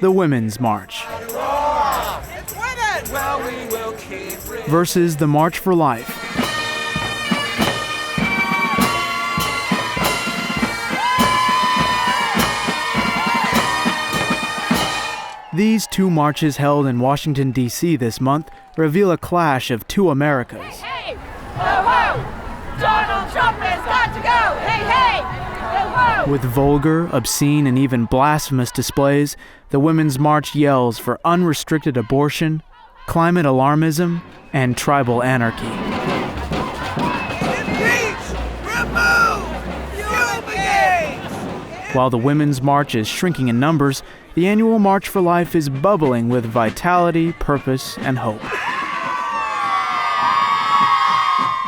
the Women's March versus the March for Life. These two marches held in Washington, D.C. this month reveal a clash of two Americas. Hey, hey! Ho-ho! Donald Trump has got to go! Hey, hey! Ho-ho! With vulgar, obscene, and even blasphemous displays, the Women's March yells for unrestricted abortion, climate alarmism, and tribal anarchy. Impeach! Remove! Fumigate! While the Women's March is shrinking in numbers, the annual March for Life is bubbling with vitality, purpose, and hope.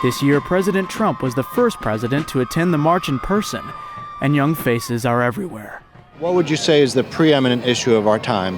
This year, President Trump was the first president to attend the march in person, and young faces are everywhere. What would you say is the preeminent issue of our time?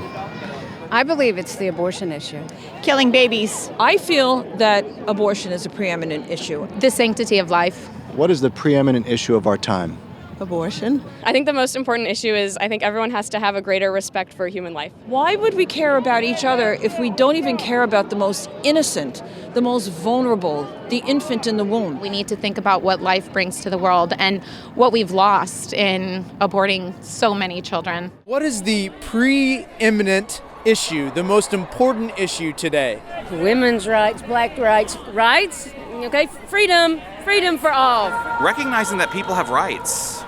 I believe it's the abortion issue. Killing babies. I feel that abortion is a preeminent issue. The sanctity of life. What is the preeminent issue of our time? Abortion. I think the most important issue is I think everyone has to have a greater respect for human life. Why would we care about each other if we don't even care about the most innocent, the most vulnerable, the infant in the womb? We need to think about what life brings to the world and what we've lost in aborting so many children. What is the preeminent issue, the most important issue today? Women's rights, black rights, okay, freedom for all. Recognizing that people have rights,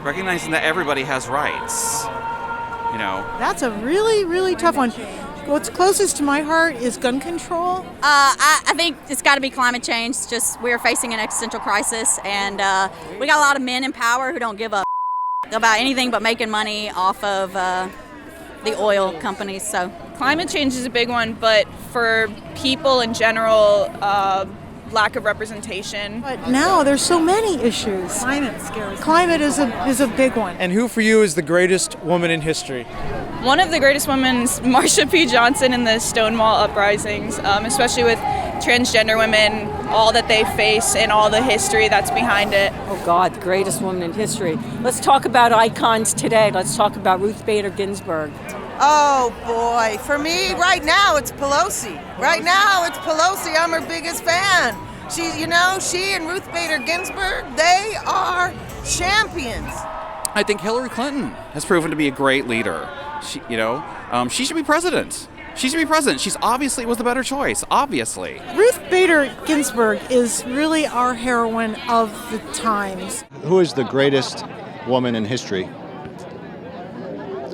recognizing that everybody has rights, you know. That's a really, really tough one. What's closest to my heart is gun control. I think it's got to be climate change. Just we're facing an existential crisis, and we got a lot of men in power who don't give a about anything but making money off of the oil companies. So climate change is a big one, but for people in general, lack of representation. But now there's so many issues. Climate scares me. Climate is a big one. And who for you is the greatest woman in history? One of the greatest women is Marsha P. Johnson in the Stonewall uprisings, especially with transgender women, all that they face and all the history that's behind it. Oh God, the greatest woman in history. Let's talk about icons today. Let's talk about Ruth Bader Ginsburg. Oh boy, for me right now it's Pelosi. Right now it's Pelosi. I'm her biggest fan. She and Ruth Bader Ginsburg, they are champions. I think Hillary Clinton has proven to be a great leader. She should be president. She should be president. She's obviously was the better choice, obviously. Ruth Bader Ginsburg is really our heroine of the times. Who is the greatest woman in history?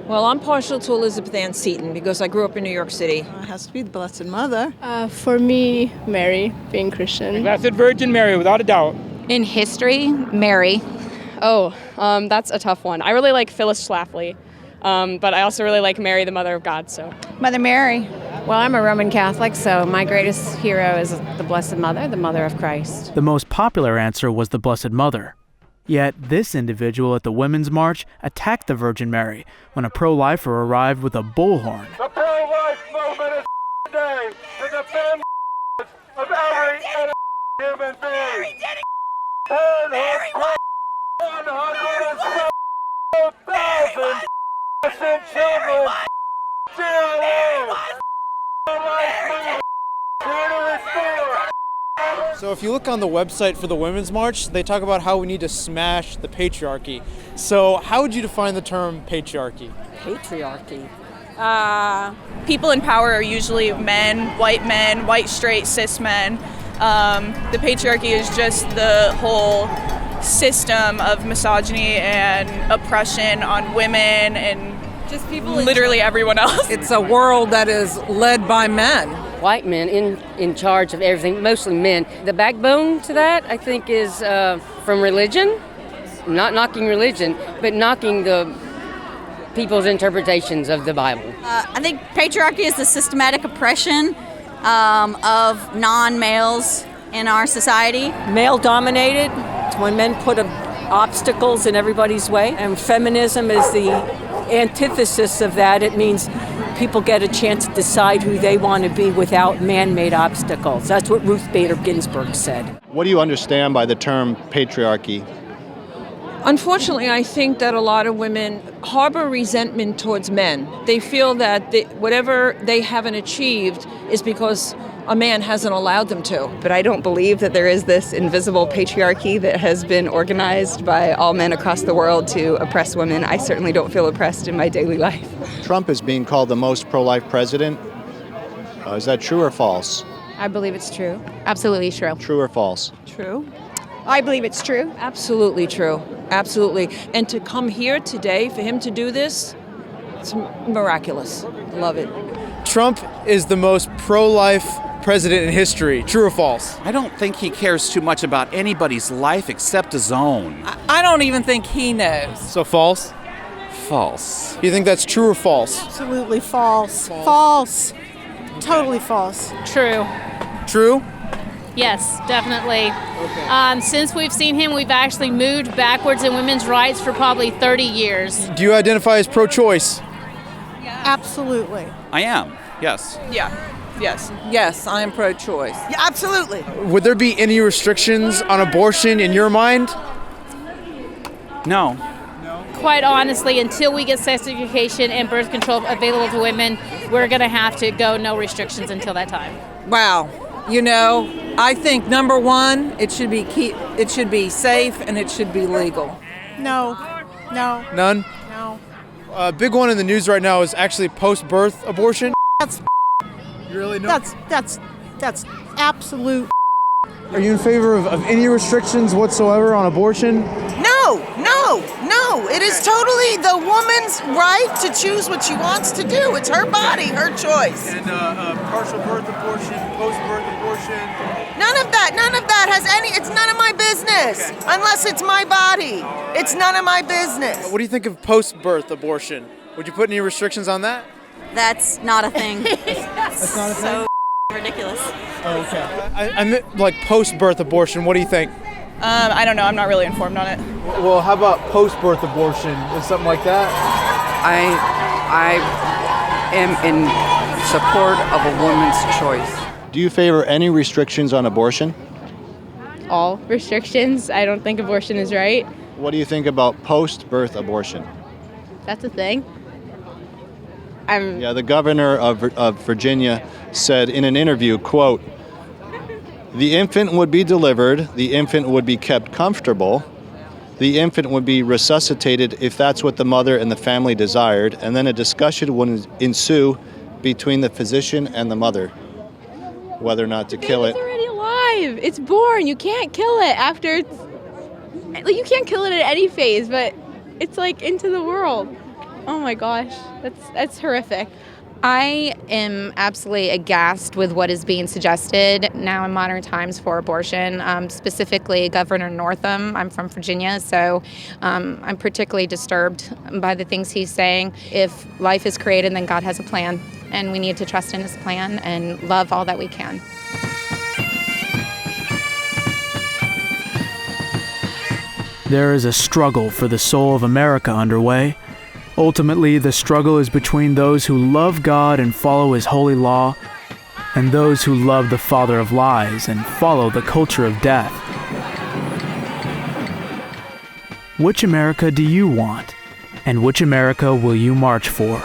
Well, I'm partial to Elizabeth Ann Seton because I grew up in New York City. It has to be the Blessed Mother. For me, Mary, being Christian. Blessed Virgin Mary, without a doubt. In history, Mary. Oh, that's a tough one. I really like Phyllis Schlafly, but I also really like Mary, the Mother of God. So Mother Mary. Well, I'm a Roman Catholic, so my greatest hero is the Blessed Mother, the Mother of Christ. The most popular answer was the Blessed Mother. Yet this individual at the Women's March attacked the Virgin Mary when a pro-lifer arrived with a bullhorn. The pro-life movement is today to defend of every human being. Parenthood, 112,000 innocent children still alive. Here to restore. So if you look on the website for the Women's March, they talk about how we need to smash the patriarchy. So how would you define the term patriarchy? Patriarchy. People in power are usually men, white, straight, cis men. The patriarchy is just the whole system of misogyny and oppression on women and just people, literally everyone else. It's a world that is led by men. White men in charge of everything, mostly men. The backbone to that, I think, is from religion. Not knocking religion, but knocking the people's interpretations of the Bible. I think patriarchy is the systematic oppression of non-males in our society. Male-dominated, it's when men put obstacles in everybody's way. And feminism is the antithesis of that. It means people get a chance to decide who they want to be without man-made obstacles. That's what Ruth Bader Ginsburg said. What do you understand by the term patriarchy? Unfortunately, I think that a lot of women harbor resentment towards men. They feel that whatever they haven't achieved is because a man hasn't allowed them to. But I don't believe that there is this invisible patriarchy that has been organized by all men across the world to oppress women. I certainly don't feel oppressed in my daily life. Trump is being called the most pro-life president. Is that true or false? I believe it's true. Absolutely true. True or false? True. I believe it's true. Absolutely true. Absolutely. And to come here today, for him to do this, it's miraculous. Love it. Trump is the most pro-life president in history. True or false? I don't think he cares too much about anybody's life except his own. I don't even think he knows. So false? False. You think that's true or false? Absolutely false. False. Totally false. True. True? Yes, definitely. Since we've seen him, we've actually moved backwards in women's rights for probably 30 years. Do you identify as pro-choice? Absolutely. I am, yes. Yeah. Yes. Yes, I am pro-choice. Yeah, absolutely. Would there be any restrictions on abortion in your mind? No. Quite honestly, until we get sex education and birth control available to women, we're going to have to go no restrictions until that time. Wow. I think number one, it should be safe and it should be legal. No. No. None? No. A big one in the news right now is actually post-birth abortion. That's You really know? that's absolute. Are you in favor of any restrictions whatsoever on abortion? No. It is totally the woman's right to choose what she wants to do. It's her body, her choice. And partial birth abortion, post-birth abortion. None of that has it's none of my business. Unless it's my body. It's none of my business. What do you think of post-birth abortion? Would you put any restrictions on that? That's not a thing. That's not a thing? So ridiculous. Oh, okay. I meant like post-birth abortion. What do you think? I don't know. I'm not really informed on it. Well, how about post-birth abortion? Is something like that? I am in support of a woman's choice. Do you favor any restrictions on abortion? All restrictions. I don't think abortion is right. What do you think about post-birth abortion? That's a thing. The governor of Virginia said in an interview, quote, "The infant would be delivered, the infant would be kept comfortable, the infant would be resuscitated if that's what the mother and the family desired, and then a discussion would ensue between the physician and the mother whether or not to kill it." It's already alive. It's born. You can't kill it after you can't kill it at any phase, but it's like into the world. Oh my gosh. That's horrific. I am absolutely aghast with what is being suggested now in modern times for abortion, specifically Governor Northam. I'm from Virginia, so I'm particularly disturbed by the things he's saying. If life is created, then God has a plan, and we need to trust in his plan and love all that we can. There is a struggle for the soul of America underway. Ultimately, the struggle is between those who love God and follow his holy law, and those who love the father of lies and follow the culture of death. Which America do you want? And which America will you march for?